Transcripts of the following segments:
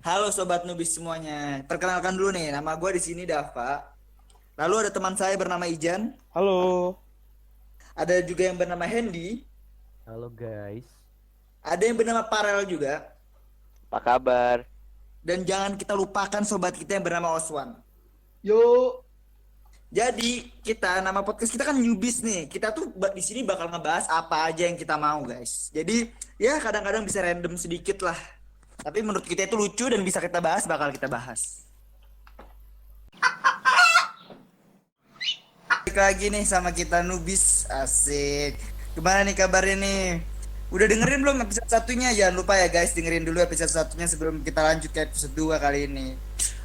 Halo sobat Nubis semuanya. Perkenalkan dulu nih, nama gue di sini Dava. Lalu ada teman saya bernama Ijan, Halo. ada juga yang bernama Hendy, Halo guys, ada yang bernama Parel juga, Apa kabar? dan jangan kita lupakan sobat kita yang bernama Oswan. Yuk, Jadi kita nama podcast kita kan Nubis nih. Kita tuh di sini bakal ngebahas apa aja yang kita mau, guys. Jadi ya kadang-kadang bisa random sedikit lah. Tapi menurut kita itu lucu dan bisa kita bahas, bakal kita bahas. Balik lagi nih sama kita Nubis, asik. Gimana nih kabarnya nih? Udah dengerin belum episode satunya? Jangan lupa ya guys, dengerin dulu episode satunya sebelum kita lanjut ke episode 2 kali ini.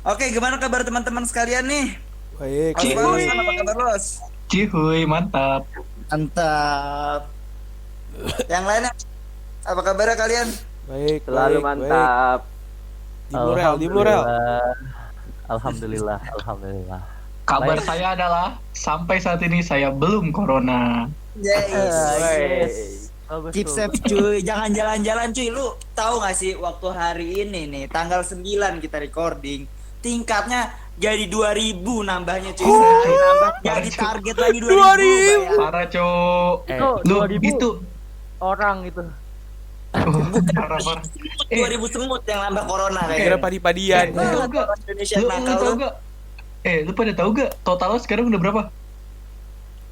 Oke, gimana kabar teman-teman sekalian nih? Baik. Los, apa kabar Los? cihuy, mantap. Mantap. Yang lainnya apa kabarnya kalian? Baik. Selalu baik, mantap. Baik. Di Murel. Alhamdulillah, alhamdulillah. Kabar Baik. saya adalah sampai saat ini saya belum corona. Yes. Yes. Bagus Keep tuh. safe cuy, jangan jalan-jalan cuy. Lu tahu gak sih waktu hari ini nih tanggal 9 kita recording, tingkatnya jadi 2000 nambahnya cuy. Sehari nambah jadi target lagi 2000. 2000. bayangin. Parah, Cok. Itu Lu 2000 itu orang itu. parah. 2000 semut yang nambah corona Kira kayaknya. padi-padian. Lu tahu gak? Orang Indonesia Lu nakal tahu lu. gak? Lu pada tahu gak? Totalnya sekarang udah berapa?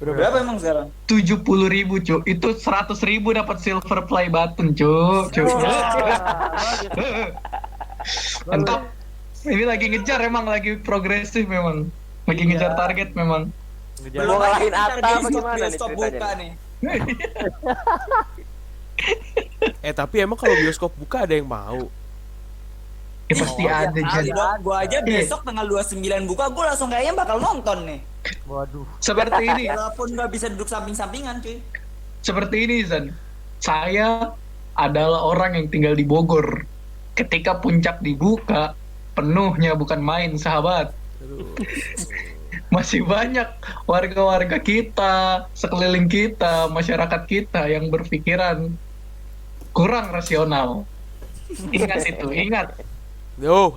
Berapa emang sekarang? 70.000, Cok. Itu 100.000 dapat silver play button, Cok. Cok. Mantap. Ini lagi ngejar emang, lagi progresif memang. Lagi ngejar target memang. Belum Mau lagi ngalahin ntar Atta apa bioskop gimana nih bioskop ceritanya buka nih? nih. Tapi emang kalau bioskop buka ada yang mau. Ya pasti ada, Kali Jan. dong, gua aja besok tanggal 29 buka, gua langsung kayaknya bakal nonton nih. Waduh. Seperti ini. Walaupun nggak bisa duduk samping-sampingan cuy. Seperti ini, Zan. Saya adalah orang yang tinggal di Bogor. Ketika puncak dibuka, penuhnya bukan main, sahabat. Aduh. Masih banyak warga-warga kita, sekeliling kita, masyarakat kita yang berpikiran kurang rasional. Ingat itu, ingat. Aduh.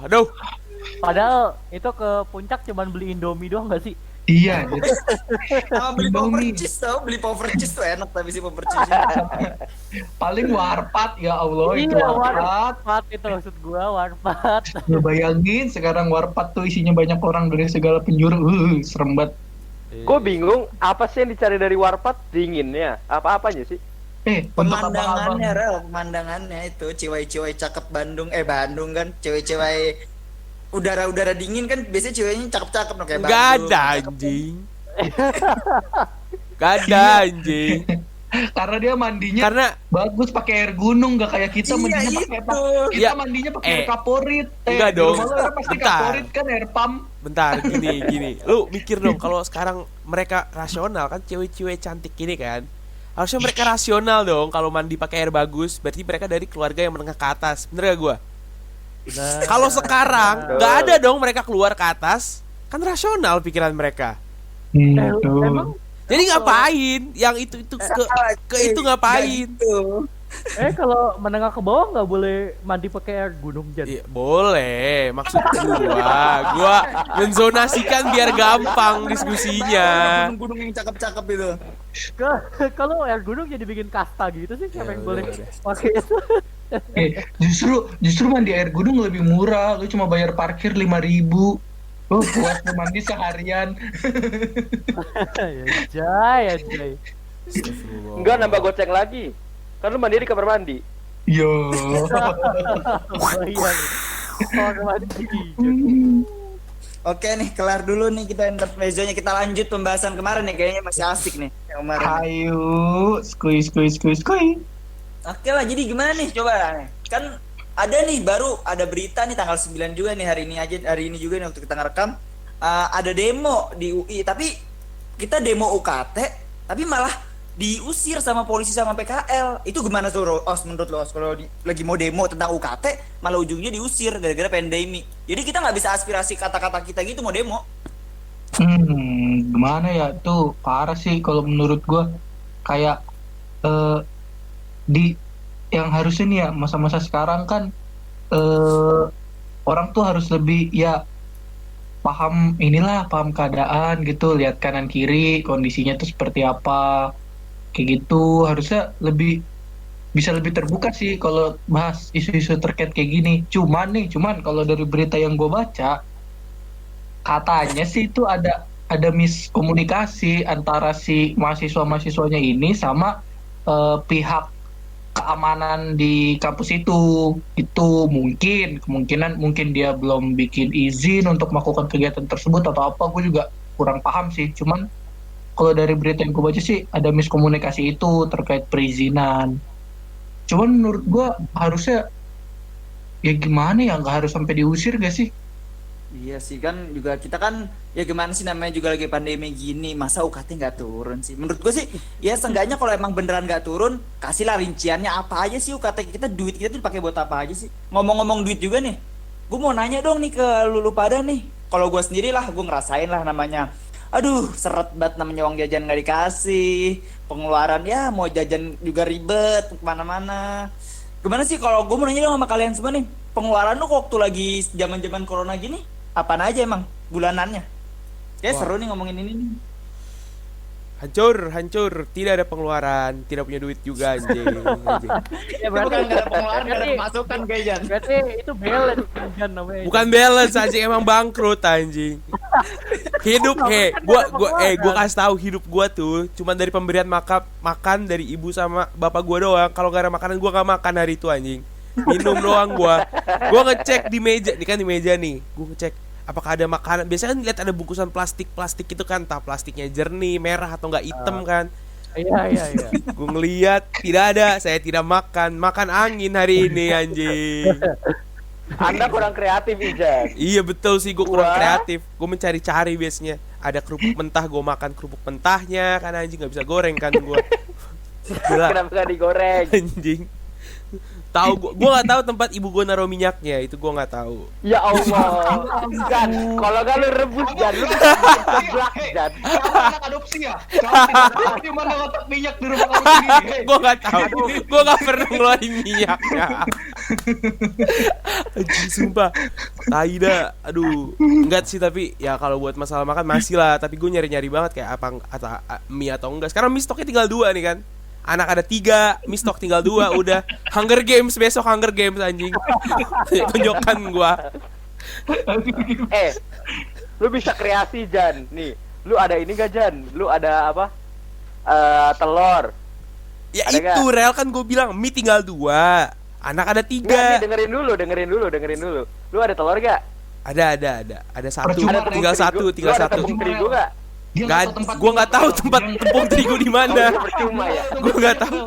Padahal itu ke puncak cuman beli Indomie doang gak sih? Iya, jadi Sama beli Indomie. power cheese tau, beli power cheese tuh enak tapi si power cheese. paling warpat, ya Allah, itu Iya, warpat. warpat itu maksud gua, warpat. Ngebayangin sekarang warpat tuh isinya banyak orang dari segala penjuru. Serem banget. Gue bingung, apa sih yang dicari dari warpat? Dinginnya? Apa-apanya sih? Untuk abang-abang. Pemandangannya rel, pemandangannya itu cewek-cewek cakep Bandung, Bandung kan, cewek-cewek udara-udara dingin kan biasanya ceweknya cakep-cakep no kayak Gak Bandung. ada Cakep. anjing. Gak ada anjing. Karena dia mandinya Karena bagus pakai air gunung, gak kayak kita Iya, mandinya itu. pakai kita Ya, mandinya pakai air kaporit. enggak Di dong. rumah lu air pasti Bentar. kaporit kan, air pump. bentar gini. Lu mikir dong kalau sekarang mereka rasional kan cewek-cewek cantik gini kan. Harusnya mereka rasional dong kalau mandi pakai air bagus, berarti mereka dari keluarga yang menengah ke atas. Bener gak gua? Kalau sekarang nggak ada dong mereka keluar ke atas, kan rasional pikiran mereka. Emang Jadi ngapain? Yang itu ke itu ngapain? Gitu. kalau menengah ke bawah nggak boleh mandi pakai air gunung jadi. Iya, boleh. Maksud gua menzonasikan biar gampang diskusinya. Gunung-gunung yang cakep-cakep itu. Kalau air gunung jadi bikin kasta gitu sih, siapa yang Ya, boleh udah. pakai itu? Justru mandi air gunung lebih murah. Lu cuma bayar parkir 5.000. Lu puas lu mandi seharian. Ya jay. Enggak, nambah goceng lagi. Kan lu mandiri kamar mandi. Yo. Bayang. Kamar mandi. Oke nih, kelar dulu nih kita intermezzonya, kita lanjut pembahasan kemarin nih, kayaknya masih asik nih yang kemarin. Ayo, skuy. Oke lah, jadi gimana nih coba nih. Kan ada nih baru ada berita nih tanggal 9 juga nih, hari ini juga nih waktu kita ngerekam. Ada demo di UI, tapi kita demo UKT tapi malah diusir sama polisi sama PKL. Itu gimana tuh Os, menurut lo Os, kalau lagi mau demo tentang UKT malah ujungnya diusir gara-gara pandemi. Jadi kita nggak bisa aspirasi kata-kata kita gitu mau demo. Gimana ya, tuh parah sih kalau menurut gua. Kayak di yang harusnya nih ya, masa-masa sekarang kan orang tuh harus lebih ya paham keadaan gitu, lihat kanan kiri kondisinya tuh seperti apa, kayak gitu. Harusnya bisa lebih terbuka sih kalau bahas isu-isu terkait kayak gini. Cuman kalau dari berita yang gue baca, katanya sih itu ada miskomunikasi antara si mahasiswa-mahasiswanya ini sama pihak keamanan di kampus itu. Itu mungkin dia belum bikin izin untuk melakukan kegiatan tersebut atau apa, gue juga kurang paham sih. Cuman kalau dari berita yang gue baca sih ada miskomunikasi itu terkait perizinan. Cuman menurut gue harusnya ya gimana ya, nggak harus sampai diusir gak sih? Iya sih, kan juga kita kan ya gimana sih, namanya juga lagi pandemi gini, masa UKT nggak turun sih? Menurut gue sih ya seenggaknya kalau emang beneran nggak turun, kasihlah rinciannya apa aja sih UKT kita, duit kita tuh dipakai buat apa aja sih? Ngomong-ngomong duit juga nih, gue mau nanya dong nih ke lulu pada nih. Kalau gue sendiri lah, gue ngerasain lah namanya, aduh seret banget namanya, uang jajan nggak dikasih, pengeluaran ya mau jajan juga ribet kemana-mana. Gimana sih, kalau gue mau nanya dong sama kalian semua nih, pengeluaran lu waktu lagi zaman-zaman corona gini apaan aja emang bulanannya? Wah. Kayak seru nih ngomongin ini nih. Hancur, tidak ada pengeluaran, tidak punya duit juga anjing. Ya Itu bukan nggak ada pengeluaran, nggak ada pemasukan kayaknya. berarti itu balance kan namanya. Bukan balance anjing, emang bangkrut anjing. Hidup gua kasih tahu, hidup gua tuh cuman dari pemberian makan dari ibu sama bapak gua doang. Kalau gak ada makanan gua gak makan hari itu anjing. Minum doang gua. Gua ngecek di meja, nih kan di meja nih. Gua ngecek apakah ada makanan. Biasanya kan lihat ada bungkusan plastik itu kan, entah plastiknya jernih, merah atau enggak hitam kan. Iya. Gue ngeliat tidak ada, saya tidak makan angin hari ini anjing. Anda kurang kreatif, Ijan. Iya betul sih, gue kurang Wah. kreatif. Gue mencari-cari biasanya. Ada kerupuk mentah, gue makan kerupuk mentahnya kan anjing, nggak bisa goreng kan gue. Gila Kenapa nggak digoreng? anjing. Tahu gue nggak tahu tempat ibu gue naruh minyaknya, itu gue nggak tahu. Ya Allah, Jan, kalau nggak lu rebus Jan, lu bisa seblak Jan. Kamu anak adopsi ya? Kamu tidak tahu di mana letak minyak di rumah kamu sendiri. Gue nggak tahu, gue nggak pernah ngeluarin minyaknya. Anjing sumpah, tai dah. Aduh, enggak sih, tapi ya kalau buat masalah makan masih lah. Tapi gue nyari-nyari banget kayak apa atau mie atau enggak. Sekarang mie stoknya tinggal 2 nih kan. Anak ada 3, mie stok tinggal 2, udah. Hunger Games besok, Hunger Games anjing. Tunjukkan gua. Lu bisa kreasi Jan. Nih, lu ada ini gak Jan? Lu ada apa? Telur. Ya Ada itu gak? rel kan gue bilang mie tinggal 2, anak ada 3. Enggak nih, dengerin dulu. Lu ada telur gak? Ada 1, Percuma, tinggal tepung 1, terigu. tinggal Lu ada 1. tepung terigu gak? Dia Nggak, nggak tahu tempat gua nggak tahu minyak, tempat Rel. tepung terigu di mana. Oh, percuma ya. Gua nggak tahu.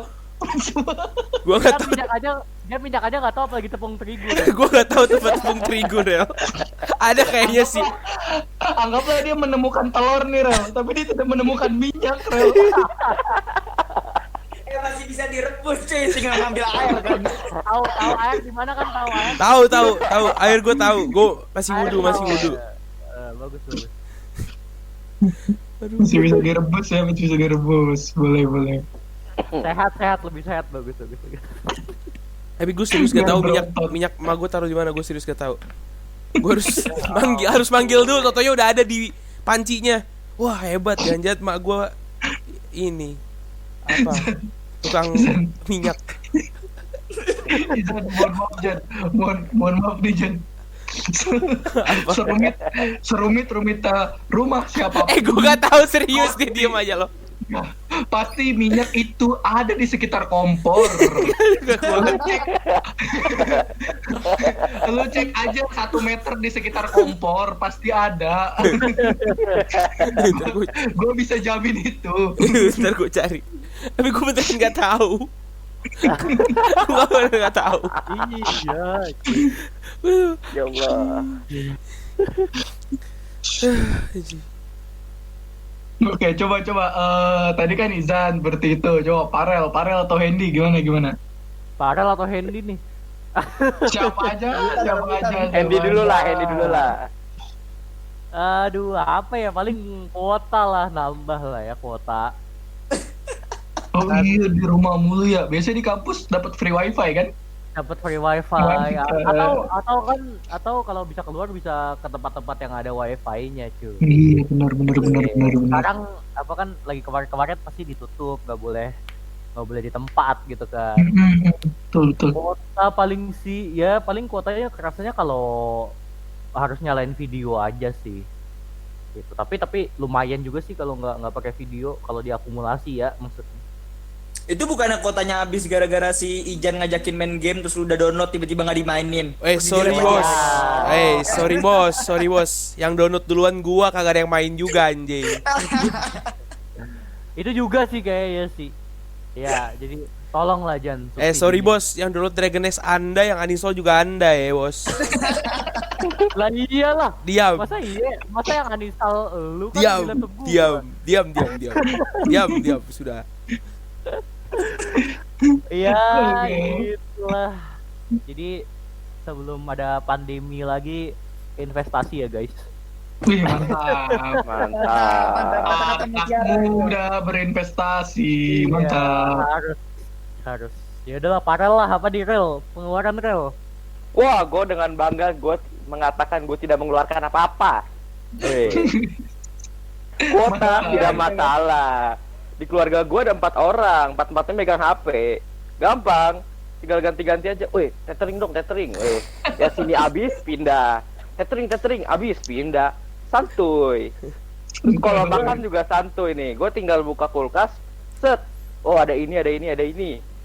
Gua nggak tahu. Minyak aja nggak tahu apalagi tepung terigu. Gua nggak tahu tempat tepung terigu rel. Ada kayaknya sih. Anggaplah dia menemukan telur nih, Rel, tapi dia tidak menemukan minyak, Rel. Masih bisa direbus cuy, tinggal ngambil air kan. Tahu air di mana kan, tahu air. Tahu. Air gue tahu. Gue masih Air wudu. tahu. Bagus. Masih bisa direbus, boleh. Sehat, lebih sehat, bagus. Tapi gue serius gak tahu minyak emak gue taruh di mana. Gue serius gak tahu. Gue harus manggil dulu. Totonya udah ada di pancinya. Wah hebat, jangan mak gue ini apa? Tukang minyak. Jan, mohon maaf Jan, mohon maaf nih Jan. Serumit rumah siapa? Gue gak tahu, serius dia diem aja loh. Pasti minyak itu ada di sekitar kompor. Lu cek aja 1 meter di sekitar kompor, pasti ada. Gue bisa jamin itu. Ntar gue cari. Tapi gue beneran gak tahu. Gue beneran gak tahu. Iya. Ya Allah. Oke, coba. Tadi kan Izan berarti itu. Coba Parel atau Hendy gimana? Parel atau Hendy nih? Siapa aja. Hendy dulu lah. Aduh, apa ya, paling kuota lah, nambah lah ya kuota. Oh iya, di rumah mulu ya. Biasanya di kampus dapat free wifi kan? dapat free wifi atau kalau bisa keluar bisa ke tempat-tempat yang ada wifi-nya cuy. Iya, benar benar benar benar benar. Sekarang apa kan lagi kemarin pasti ditutup, nggak boleh di tempat gitu kan. Betul betul. Kuota paling sih ya paling kuotanya kerasanya kalau harus nyalain video aja sih gitu, tapi lumayan juga sih kalau nggak pakai video, kalau diakumulasi ya maksudnya. Itu bukannya kotanya habis gara-gara si Ijan ngajakin main game terus lu udah download tiba-tiba nggak dimainin. Terus Sorry dijelekin. bos. Sorry bos. Yang download duluan gua kagak ada yang main juga anjing. Itu juga sih kayaknya sih ya, jadi tolonglah Jan. Sorry bos, yang download Dragon Nest Anda, yang uninstall juga Anda ya bos. Lah iyalah, Diam. masa yang uninstall lu kan di laptop gua. Diam sudah. Iya Oke. gitulah. Jadi sebelum ada pandemi lagi, investasi ya guys. Wih, mantap. Mantap. Anak muda berinvestasi, Iya, mantap. harus. Ya udahlah, Parel lah, apa di rel, pengeluaran rel. Wah, gue dengan bangga gue mengatakan gue tidak mengeluarkan apa-apa. Kuota tidak masalah. Di keluarga gue ada 4 orang, 4-4-nya megang HP. Gampang, tinggal ganti-ganti aja. Wih, tethering dong, tethering. Ya sini habis, pindah. Tethering, habis, pindah. Santuy. Terus kalau makan juga santuy nih. Gue tinggal buka kulkas, set. Oh, ada ini.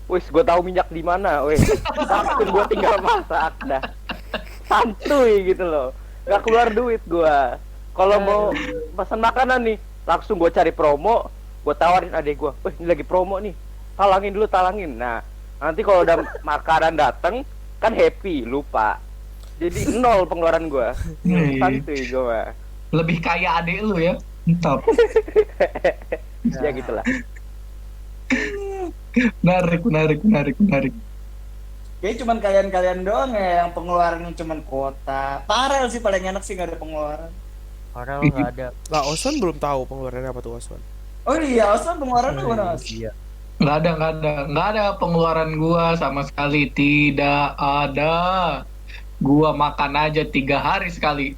Wih, gue tahu minyak di mana. Wih, langsung gue tinggal masak dah. Santuy gitu loh. Gak keluar duit gue. Kalau mau pesan makanan nih, langsung gue cari promo, gue tawarin adek gue. Wih, ini lagi promo nih. Talangin. Nah, nanti kalau udah makanan dateng, kan happy, lupa. Jadi 0 pengeluaran gue. Santuy gue mah. Lebih kaya adik lu ya, mantap. Ya gitulah. Menarik. Kayaknya cuman kalian doang ya yang pengeluarannya cuman kuota. Parel sih paling enak sih nggak ada pengeluaran. Parel nggak ada. Lah Osman belum tahu pengeluarannya apa tuh Osman. Oh iya, Osman pengeluarannya mana? Os? Iya. Nggak ada pengeluaran gua sama sekali, tidak ada. Gua makan aja 3 hari sekali.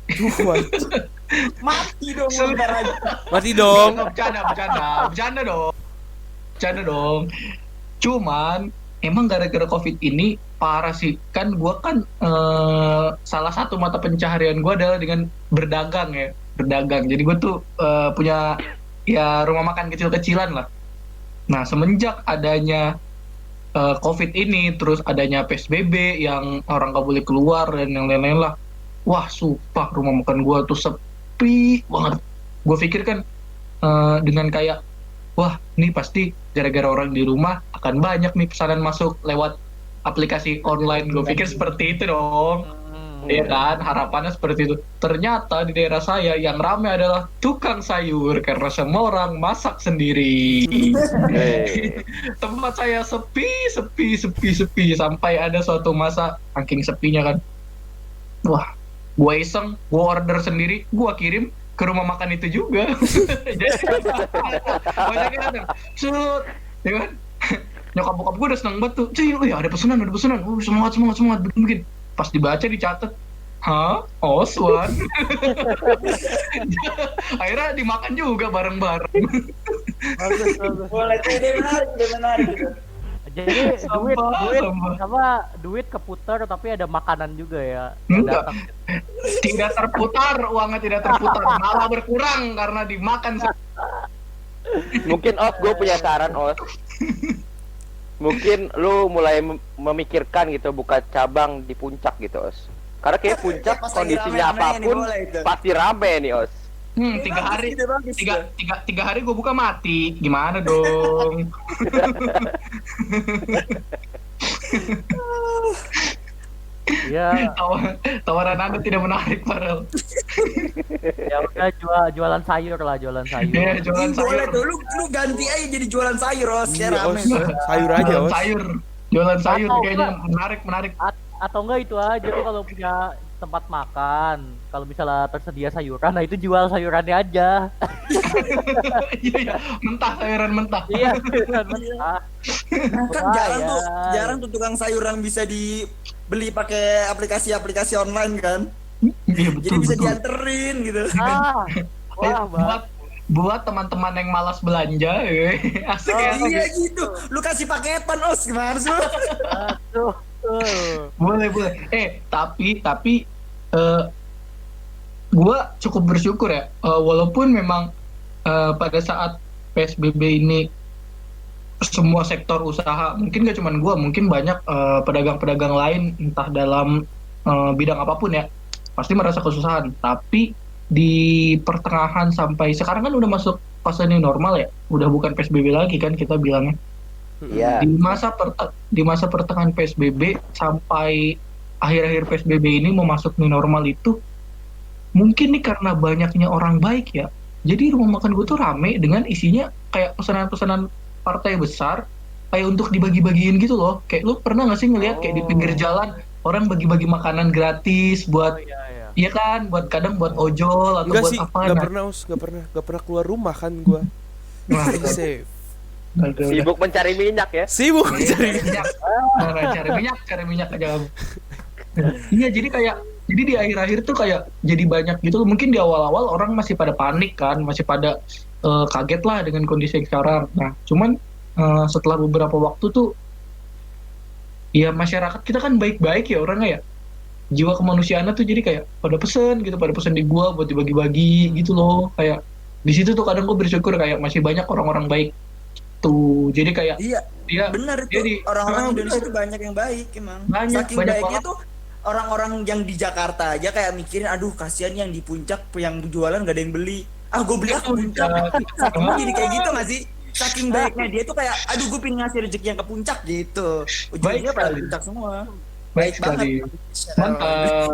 Mati dong bentar aja. Mati dong. Bercanda dong. Cuman emang gara-gara COVID ini parah sih. Kan gua kan salah satu mata pencaharian gua adalah dengan berdagang ya. Jadi gua tuh punya ya rumah makan kecil-kecilan lah. Nah, semenjak adanya COVID ini, terus adanya PSBB yang orang gak boleh keluar dan yang lain-lain lah. Wah, sumpah rumah makan gua tuh sepi banget. Gue pikir kan dengan kayak, wah, ini pasti gara-gara orang di rumah akan banyak nih pesanan masuk lewat aplikasi online. Gue pikir seperti itu dong. Iya kan, harapannya seperti itu. Ternyata di daerah saya yang ramai adalah tukang sayur karena semua orang masak sendiri. Tempat saya sepi sampai ada suatu masa saking sepinya kan. Wah, gue iseng, gue order sendiri, gue kirim ke rumah makan itu juga. Banyak yang datang. Set, ya kan? Nyokap bokap gue udah seneng banget tuh. Cuy, ada pesanan. Semangat bikin. Pas dibaca dicatat, hah? Oswan. Akhirnya dimakan juga bareng-bareng. Bagus. Boleh tuh dia menarik gitu. Jadi Sampah. duit keputar tapi ada makanan juga ya. Enggak. Datang. Tidak terputar, uangnya tidak terputar, malah berkurang karena dimakan. Mungkin Os, gue punya saran Os. Mungkin lu mulai memikirkan gitu buka cabang di puncak gitu Os. Karena kayak puncak Pas lagi kondisinya rame-rame nih, apapun boleh itu. pasti rame nih Os. 3 hari, tiga hari gue buka mati, gimana dong? Iya, Tawaran Anda tidak menarik, Farel. ya udah jualan sayur lah, jualan sayur. Iya, jualan Boleh sayur. tuh, lu ganti aja jadi jualan sayur, Os. Ya Iya, rame. Os. Sayur aja, Jualan Os. sayur. Jualan sayur Atau kayaknya enggak. menarik. Atau enggak itu aja tuh kalau punya tempat makan. Kalau misalnya tersedia sayuran, nah itu jual sayurannya aja. Iya, iya. Mentah, sayuran mentah. Iya, sayuran mentah. Kan jarang tuh tukang sayuran bisa dibeli pakai aplikasi-aplikasi online kan. Iya, Jadi betul, bisa betul. dianterin gitu. Ah, wah, Buat buat teman-teman yang malas belanja, asik Oh ya. iya gitu. Lu kasih paketan, Os. Gimana sih lu? aduh, Boleh, boleh. Tapi gua cukup bersyukur ya. Walaupun memang pada saat PSBB ini semua sektor usaha, mungkin gak cuman gua, mungkin banyak pedagang-pedagang lain entah dalam bidang apapun ya, pasti merasa kesusahan. Tapi di pertengahan sampai sekarang kan udah masuk fase new normal ya, udah bukan PSBB lagi kan kita bilangnya. Iya. Di masa pertengahan PSBB sampai akhir-akhir PSBB ini mau masuk new normal itu, mungkin nih karena banyaknya orang baik ya, jadi rumah makan gue tuh rame dengan isinya kayak pesanan-pesanan partai besar, kayak untuk dibagi-bagiin gitu loh. Kayak lu pernah nggak sih ngeliat kayak di pinggir jalan orang bagi-bagi makanan gratis buat, iya, iya. iya kan, buat kadang buat ojol atau Enggak buat sih, apa. enggak Nah, pernah Us, enggak pernah keluar rumah kan gua. wah, Stay safe. udah. Sibuk mencari minyak ya. Sibuk Cari cari. minyak. Nah, cari minyak aja kamu. Iya, jadi di akhir-akhir tuh kayak jadi banyak gitu. Mungkin di awal-awal orang masih pada panik kan, masih pada kaget lah dengan kondisi yang sekarang. Nah, cuman setelah beberapa waktu tuh, ya masyarakat kita kan baik-baik ya orangnya ya. Jiwa kemanusiaannya tuh jadi kayak pada pesen di gua buat dibagi-bagi gitu loh. Kayak di situ tuh kadang gue bersyukur kayak masih banyak orang-orang baik tuh. Jadi kayak Iya, dia benar itu. jadi Orang-orang Indonesia bener. tuh banyak yang baik emang. Banyak, Saking banyak baiknya banget. tuh orang-orang yang di Jakarta aja kayak mikirin, aduh kasihan yang di puncak yang jualan gak ada yang beli. Ah gue beli ke puncak. Saking jadi kayak gitu gak sih? Saking baiknya dia tuh kayak, aduh gue pengen ngasih rezeki yang ke puncak gitu. Ujungnya Baik pada sekali. puncak semua. Baik Baik banget. sekali. Mantap.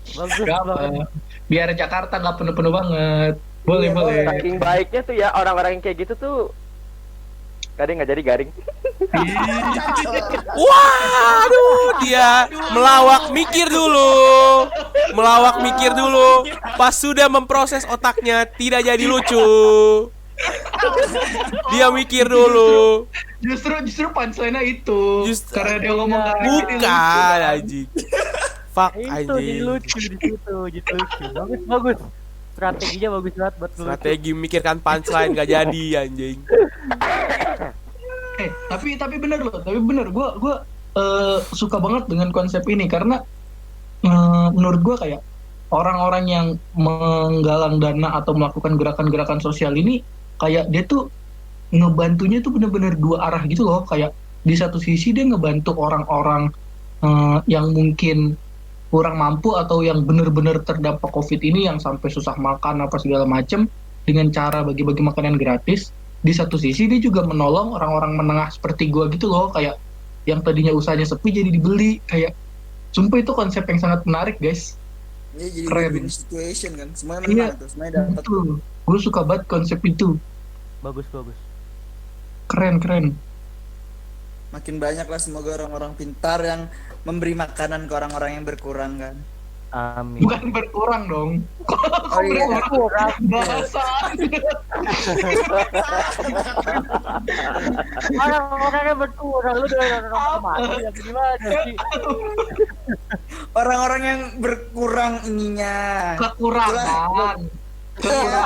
Bagus Gak banget. apa. Biar Jakarta nggak penuh-penuh banget. Boleh, Iya, boleh. Saking baiknya tuh ya orang-orang yang kayak gitu tuh kadang nggak jadi garing. Waduh, dia melawak mikir dulu. Pas sudah memproses otaknya tidak jadi lucu. Dia mikir dulu. Justru punchline-nya itu. Just- Karena dia ngomong garing, jadi lucu. Bukan anjing. Fuck Itu jadi anjing. lucu di situ, jadi lucu. Bagus, bagus. Strateginya bagus banget buat ngelucu. Strategi memikirkan punchline gak jadi anjing. Tapi bener loh, gue suka banget dengan konsep ini karena menurut gue kayak orang-orang yang menggalang dana atau melakukan gerakan-gerakan sosial ini kayak dia tuh ngebantunya tuh bener-bener dua arah gitu loh. Kayak di satu sisi dia ngebantu orang-orang yang mungkin kurang mampu atau yang bener-bener terdampak COVID ini yang sampai susah makan apa segala macem dengan cara bagi-bagi makanan gratis. Di satu sisi dia juga menolong orang-orang menengah seperti gua gitu loh, kayak yang tadinya usahanya sepi jadi dibeli. Kayak sumpah itu konsep yang sangat menarik guys. Iya, jadi Keren. win-win situation kan. Semuanya Iya. menang tuh, semuanya dapat. Betul, gue suka banget konsep itu. Bagus, bagus. Keren. Makin banyak lah semoga orang-orang pintar yang memberi makanan ke orang-orang yang berkurang kan. Amin. Bukan berkurang dong. Oh iya, Kurang. Bahasa. Orang-orang yang berkurang lu dengan orang mati ya gimana sih? orang-orang yang berkurang ininya. Kekurangan.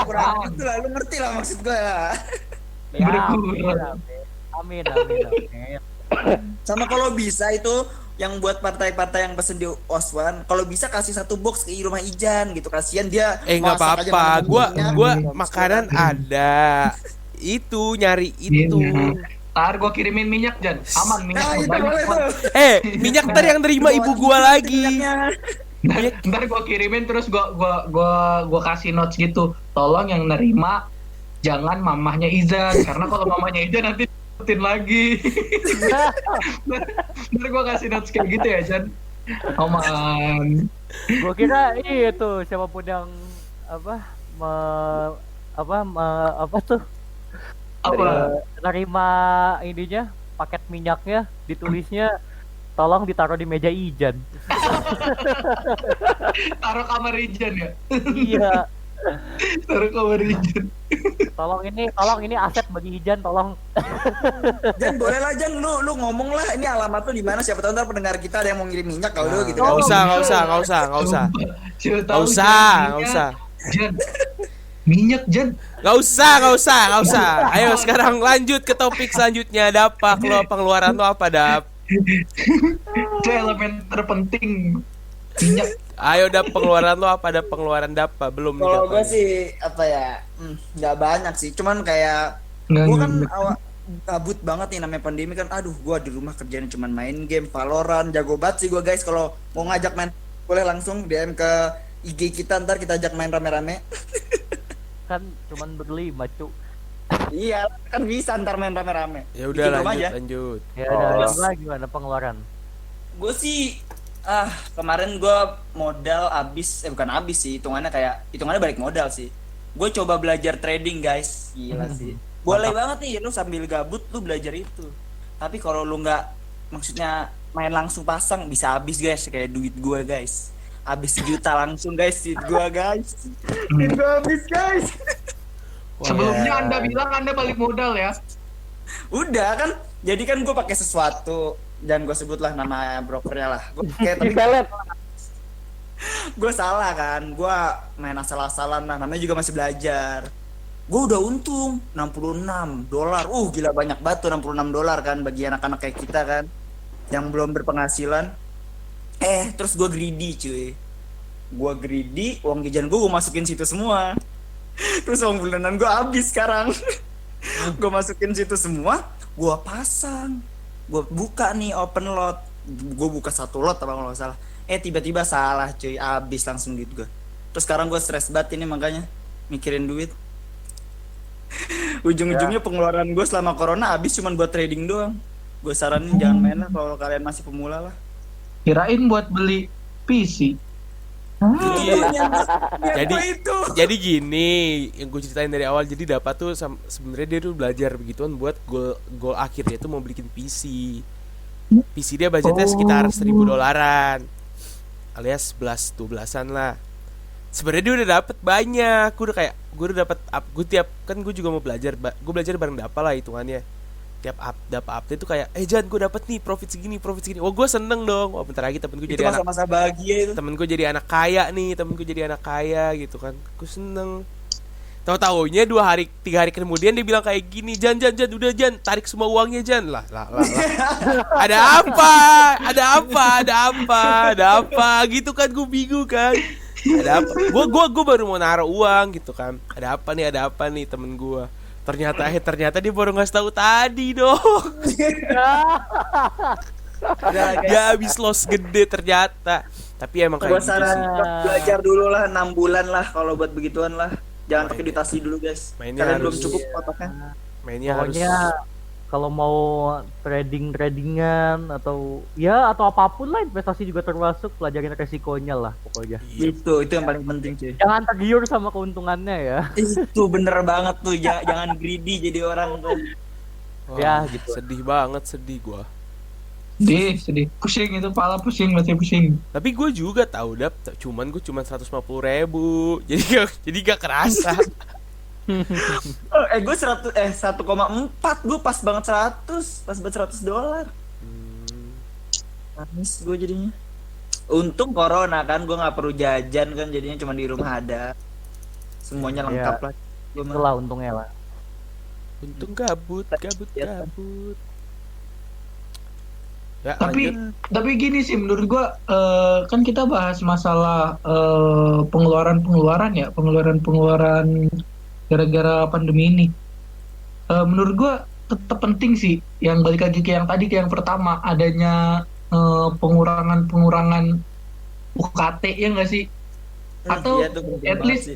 Kurang itu lah, lu ngerti lah maksud gue ya. Ya, Berkurang. amin, amin. Sama kalau bisa itu yang buat partai-partai yang pesen di Oswan, kalau bisa kasih satu box ke rumah Ijan gitu, kasihan dia. Nggak masak aja apa-apa. mana Gua minyak. makanan ada. Itu nyari itu. Ntar gue kirimin minyak Jan. Aman minyak. Nah, itu banyak boleh kok. tuh. Minyak ntar yang terima ibu gua lagi. Minyaknya. Ntar gue kirimin terus gue kasih notes gitu. Tolong yang nerima jangan mamahnya Izan, karena kalau mamahnya Izan nanti dapetin lagi. Ntar gue kasih notes kayak gitu ya Jan. Aman. Gua kira itu siapapun yang apa tuh Apa? nerima ininya paket minyaknya ditulisnya tolong ditaruh di meja Ijan. Taruh kamar Ijan ya. Iya, Taruh kamar Ijan. tolong ini aset bagi Ijan, tolong. Jan boleh lah Jan, lu ngomong lah ini alamat lu di mana, siapa tahu ntar pendengar kita ada yang mau ngirim minyak kalau lu gitu Nggak kan. usah, nggak usah, nggak usah, nggak usah. Siapa Nggak tahu usah, Jan, nggak minyak. usah. Jan. Minyak Jan. Nggak usah, nggak usah, nggak usah. Ayo sekarang lanjut ke topik selanjutnya. Ada apa? Pengeluaran lo apa, Dap? Itu elemen terpenting. Minyak. Ayo Dap, pengeluaran lo apa? Ada pengeluaran Dap? Belum nih Kalau Dap. gue sih apa ya, nggak banyak sih, cuman kayak Nggak, gue kan nggak. awal gabut banget nih namanya pandemi kan, aduh gue di rumah kerjanya cuman main game Valorant, jago banget sih gue guys. Kalau mau ngajak main boleh langsung DM ke IG kita, ntar kita ajak main rame-rame. Kan cuman berlima, Cuk. Iya kan bisa ntar main rame-rame. Ya udah Bikin rumah lanjut, aja. lanjut. Ya Oh. udah, gimana gimana pengeluaran? Gue sih kemarin gue modal abis, bukan abis sih, hitungannya balik modal sih. Gue coba belajar trading guys, gila sih. Boleh banget nih lu sambil gabut lu belajar itu. Tapi kalau lu nggak, maksudnya main langsung pasang bisa habis guys, kayak duit gue guys. Habis 1 juta langsung guys duit gue guys. Duit gue habis guys. Wah, Sebelumnya ya. Anda bilang Anda balik modal ya. Udah kan, jadi kan gue pakai sesuatu, dan gue sebutlah nama brokernya lah. Gue kayak Di pelet. gue salah kan, gue main asal-asalan lah, namanya juga masih belajar. Gue udah untung $66, gila banyak banget tuh $66 kan bagi anak-anak kayak kita kan yang belum berpenghasilan. Terus gue greedy cuy, uang jajan gue masukin situ semua. Terus uang bulanan gue habis sekarang. Gue masukin situ semua, gue pasang, gue buka nih open lot, gue buka 1 lot apa kalau nggak salah. Tiba-tiba salah cuy, habis langsung duit gue. Terus sekarang gue stres banget ini makanya mikirin duit. Ujung-ujungnya pengeluaran gue selama corona habis cuman buat trading doang. Gue saranin jangan main lah kalau kalian masih pemula lah. Kirain buat beli PC. Iya. Jadi itu. jadi gini yang gue ceritain dari awal. Jadi dapat tuh sebenarnya dia tuh belajar begituan buat goal akhirnya tuh mau bikin PC. PC dia budgetnya sekitar $1.000 alias 11-12an lah. Sebenarnya dia udah dapet banyak. Gue udah dapet gue tiap kan gue juga mau belajar. Gue belajar bareng Dapa lah hitungannya. Tiap dapat update tuh kayak Jan gue dapet nih profit segini. Wah gue seneng dong. Wah bentar lagi temen gue Itu jadi anak, masa-masa bahagia itu. temen gue jadi anak kaya gitu kan. Gue seneng. Tahu-taunya 3 hari kemudian dia bilang kayak gini, Jan udah Jan tarik semua uangnya Jan. Lah. Ada apa gitu kan, gue bingung kan. Ada apa? Gue baru mau naruh uang gitu kan. Ada apa nih temen gue. Ternyata dia baru ngasih tahu tadi dong. Dia habis loss gede ternyata. Tapi emang Gue kayak gitu saran sih. belajar dulu lah 6 bulan lah kalau buat begituan lah. Jangan pakai duit asli dulu guys. Mainnya Kalian belum harus- cukup otaknya. Mainnya Pokoknya harus kalau mau tradingan atau apapun lah, investasi juga termasuk, pelajarin resikonya lah pokoknya. Iya. Itu yang paling penting cuy. Jangan tergiur sama keuntungannya ya. Itu bener banget tuh, jangan greedy jadi orang tuh. Wah, Ya, gitu. Sedih banget gua. Sedih. Pusing itu, pala pusing, masih pusing. Tapi gue juga tahu cuman 150.000. Jadi gak kerasa. Gue 1,4 gue pas banget $100. Nangis gue jadinya. Untung corona kan, gue nggak perlu jajan kan, jadinya cuma di rumah ada. Semuanya lengkap Iya. lah. Gua mah. Itulah untungnya lah. Untung gabut. Ya, Tapi lanjut. tapi gini sih menurut gua, kan kita bahas masalah pengeluaran gara-gara pandemi ini. Menurut gua tetap penting sih, yang balik lagi ke yang tadi, ke yang pertama, adanya pengurangan UKT, ya nggak sih? Atau Iya tuh penting at banget least sih.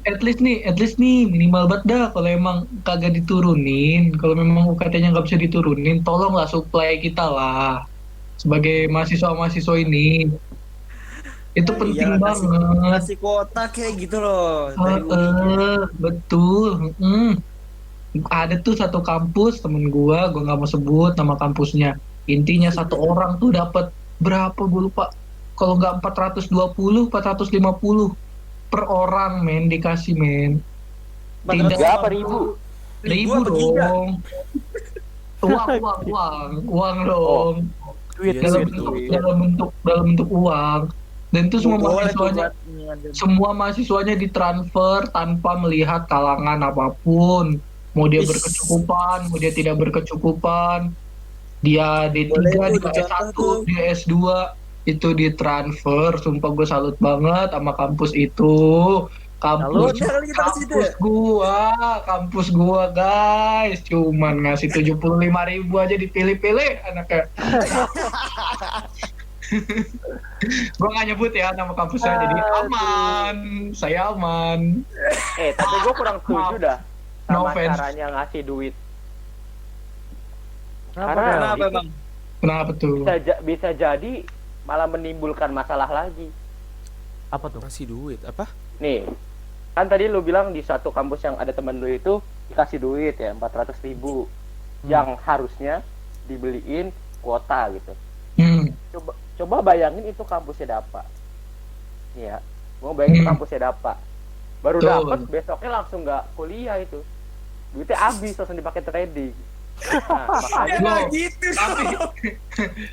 at least nih minimal banget dah kalau emang kagak diturunin, kalau memang UKT-nya nggak bisa diturunin, tolonglah supply kita lah sebagai mahasiswa ini. Itu penting Iya, banget. kasih kuota kayak gitu loh dari UI. Betul. Ada tuh satu kampus temen gua nggak mau sebut nama kampusnya. Intinya satu orang tuh dapat berapa gue lupa. Kalau nggak 450 per orang men dikasih men. Tidak Berapa ribu? ribu apa giga? dong. Uang dong. Duit, Iya dalam sih, bentuk betul. dalam bentuk uang. Dan itu semua Boleh tuh mahasiswanya buat ini. semua mahasiswanya ditransfer tanpa melihat kalangan apapun. Mau dia Is. berkecukupan, mau dia tidak berkecukupan, dia D3, Boleh tuh dia dicontoh S1, tuh. dia S2, itu ditransfer. Sumpah gue salut banget sama kampus itu. Salut. Bener kali kita ke situ ya? Kampus gua guys, cuman ngasih 75.000 aja dipilih-pilih anaknya. Gua nggak nyebut ya nama kampusnya, jadi aman, saya aman. Tapi gue kurang setuju dah No sama offense. caranya ngasih duit. Kenapa, Karena- Del? Kenapa itu- bang? Kenapa tuh? Bisa jadi malah menimbulkan masalah lagi. Apa tuh? Ngasih duit apa? Nih, kan tadi lu bilang di satu kampus yang ada temen lu itu dikasih duit ya 400.000 yang harusnya dibeliin kuota gitu. Coba bayangin itu kampusnya dapat. Iya, mau bayangin itu kampusnya dapat. Baru Betul. dapat besoknya langsung nggak kuliah itu. Duitnya habis langsung dipakai trading. Nah, makanya Loh, Nah, gitu.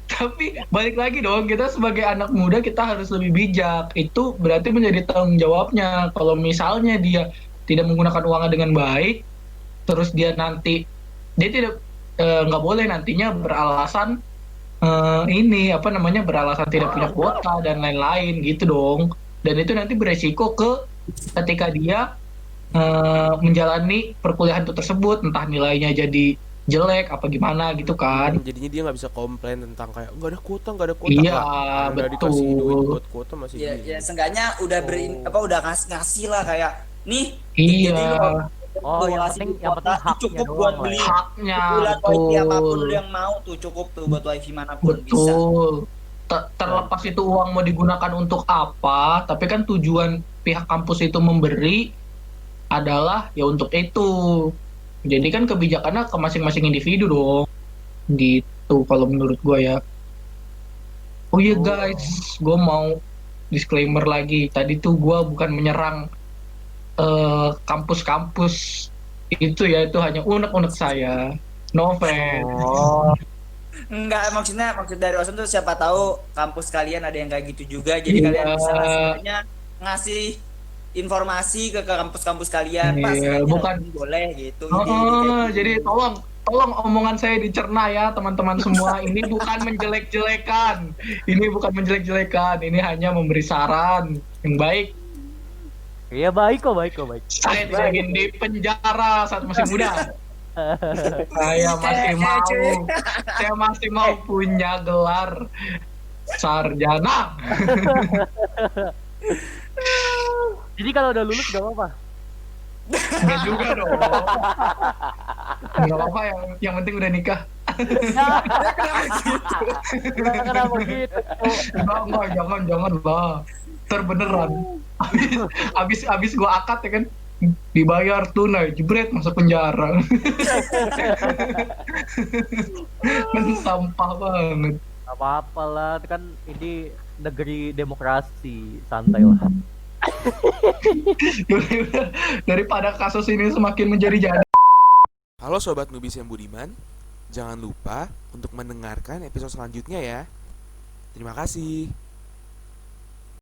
tapi balik lagi dong, kita sebagai anak muda kita harus lebih bijak. Itu berarti menjadi tanggung jawabnya. Kalau misalnya dia tidak menggunakan uangnya dengan baik, terus dia tidak nggak boleh nantinya beralasan ini apa namanya, beralasan tidak punya kuota dan lain-lain gitu dong. Dan itu nanti beresiko ketika dia menjalani perkuliahan itu tersebut, entah nilainya jadi jelek apa gimana gitu kan. Jadinya dia nggak bisa komplain tentang kayak nggak ada kuota Iya, lah. Udah betul. dikasih duit buat kuota masih Ya, gini. ya seenggaknya udah udah ngasih lah kayak nih. Iya. Jadi lu Oh, gua yang kasih penting kuota, haknya cukup doang buat lah beli ya. Haknya, bulan wifi apapun betul. lu yang mau tuh, cukup tuh buat wifi manapun bisa. Betul. Terlepas itu uang mau digunakan untuk apa, tapi kan tujuan pihak kampus itu memberi adalah ya untuk itu. Jadi kan kebijakannya ke masing-masing individu dong. Gitu kalau menurut gua ya. Oh iya guys, gua mau disclaimer lagi. Tadi tuh gua bukan menyerang kampus-kampus itu ya, itu hanya unek-unek saya. No offense. Oh, Enggak, maksud dari Osen tuh siapa tahu kampus kalian ada yang kayak gitu juga. Jadi Iya. kalian bisa ngasih informasi ke kampus-kampus kalian. Pak, Iya, sebenarnya bukan. ini boleh gitu. Oh, ide-ide kayak gitu. jadi tolong omongan saya dicerna ya teman-teman semua. Ini bukan menjelek-jelekan. Ini hanya memberi saran yang baik. iya baik kok. Saya tidak ingin di penjara saat masih muda. Saya masih mau punya gelar sarjana. Jadi kalau udah lulus gak apa-apa. Enggak juga dong. Enggak apa-apa, yang penting udah nikah. Kenapa gitu? Enggak, jangan lah. Beneran. Abis gua akad ya kan, dibayar tunai, jebret masuk penjara. Kan sampah banget. Gak apa-apa lah, kan ini negeri demokrasi, santai lah. Daripada kasus ini semakin menjadi-jadi. Halo sobat Nubis yang budiman, jangan lupa untuk mendengarkan episode selanjutnya ya. Terima kasih.